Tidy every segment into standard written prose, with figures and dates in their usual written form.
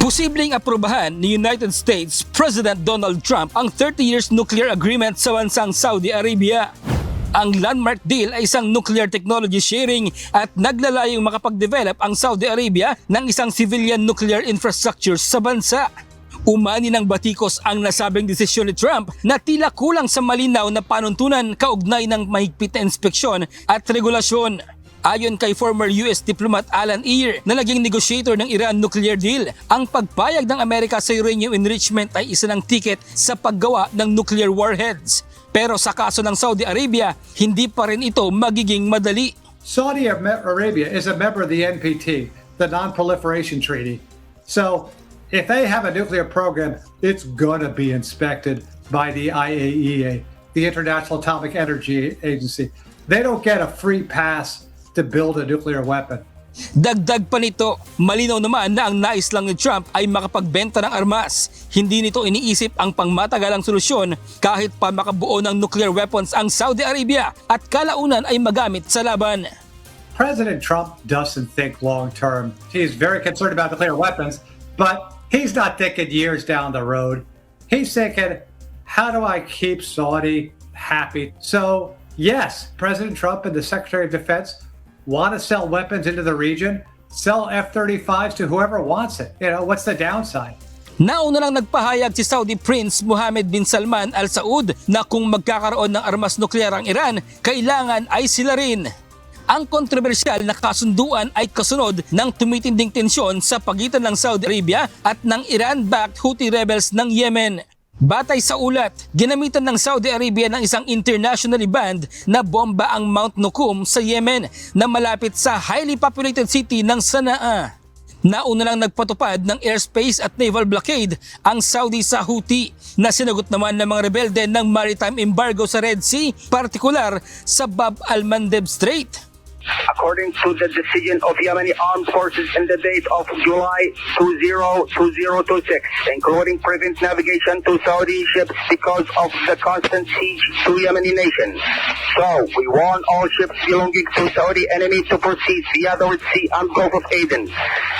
Posibleng aprubahan ni United States President Donald Trump ang 30 years nuclear agreement sa bansang Saudi Arabia. Ang landmark deal ay isang nuclear technology sharing at naglalayong makapag-develop ang Saudi Arabia ng isang civilian nuclear infrastructure sa bansa. Umani ng batikos ang nasabing desisyon ni Trump na tila kulang sa malinaw na panuntunan kaugnay ng mahigpit na inspeksyon at regulasyon. Ayon kay former US diplomat Alan Ear na naging negotiator ng Iran nuclear deal, ang pagpayag ng Amerika sa uranium enrichment ay isa ng tiket sa paggawa ng nuclear warheads. Pero sa kaso ng Saudi Arabia, hindi pa rin ito magiging madali. Saudi Arabia is a member of the NPT, the Non-Proliferation Treaty. So if they have a nuclear program, it's going to be inspected by the IAEA, the International Atomic Energy Agency. They don't get a free pass to build a nuclear weapon. Dagdag pa nito, malinaw naman na ang nais lang ni Trump ay makapagbenta ng armas. Hindi nito iniisip ang pangmatagalang solusyon kahit pa makabuo ng nuclear weapons ang Saudi Arabia at kalaunan ay magamit sa laban. President Trump doesn't think long term. He's very concerned about nuclear weapons, but he's not thinking years down the road. He's thinking, how do I keep Saudi happy? So yes, President Trump and the Secretary of Defense want to sell weapons into the region, sell F-35s to whoever wants it. You know, what's the downside? Nauna lang nagpahayag si Saudi Prince Mohammed bin Salman Al Saud na kung magkakaroon ng armas nuklear ang Iran, kailangan ay sila rin. Ang kontrobersyal na kasunduan ay kasunod ng tumitinding tensyon sa pagitan ng Saudi Arabia at ng Iran-backed Houthi rebels ng Yemen. Batay sa ulat, ginamitan ng Saudi Arabia ng isang internationally banned na bomba ang Mount Nukum sa Yemen na malapit sa highly populated city ng Sana'a. Nauna lang nagpatupad ng airspace at naval blockade ang Saudi sa Houthi na sinagot naman ng mga rebelde ng maritime embargo sa Red Sea, partikular sa Bab al-Mandeb Strait. According to the decision of Yemeni Armed Forces in the date of July 2026, including prevent navigation to Saudi ships because of the constant siege to Yemeni nation. So, we warn all ships belonging to Saudi enemy to proceed via the Red Sea and Gulf of Aden.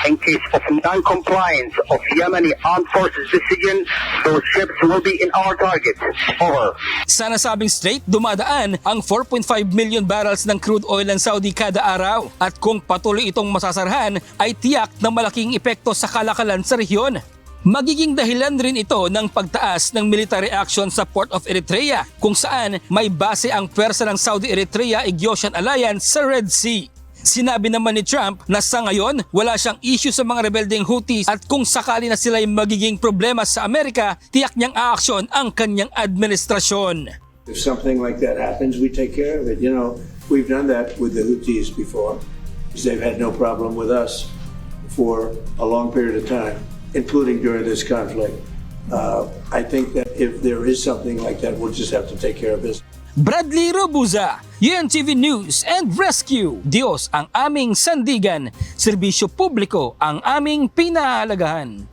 In case of non-compliance of Yemeni Armed Forces decision, those ships will be in our target. Over. Sa nasabing strait, dumadaan ang 4.5 million barrels ng crude oil ng Saudi kada araw at kung patuloy itong masasarhan ay tiyak na malaking epekto sa kalakalan sa rehiyon. Magiging dahilan rin ito ng pagtaas ng military action sa Port of Eritrea kung saan may base ang pwersa ng Saudi-Eritrea-Aegean Alliance sa Red Sea. Sinabi naman ni Trump na sa ngayon wala siyang issue sa mga rebeldeng Houthis at kung sakali na sila'y magiging problema sa Amerika, tiyak niyang aaksyon ang kanyang administrasyon. If something like that happens, we take care of it. You know, we've done that with the Houthis before. They've had no problem with us for a long period of time, including during this conflict. I think that if there is something like that, we'll just have to take care of this. Bradley Robuza, UNTV News and Rescue. Diyos ang aming sandigan, serbisyo publiko ang aming pinahalagahan.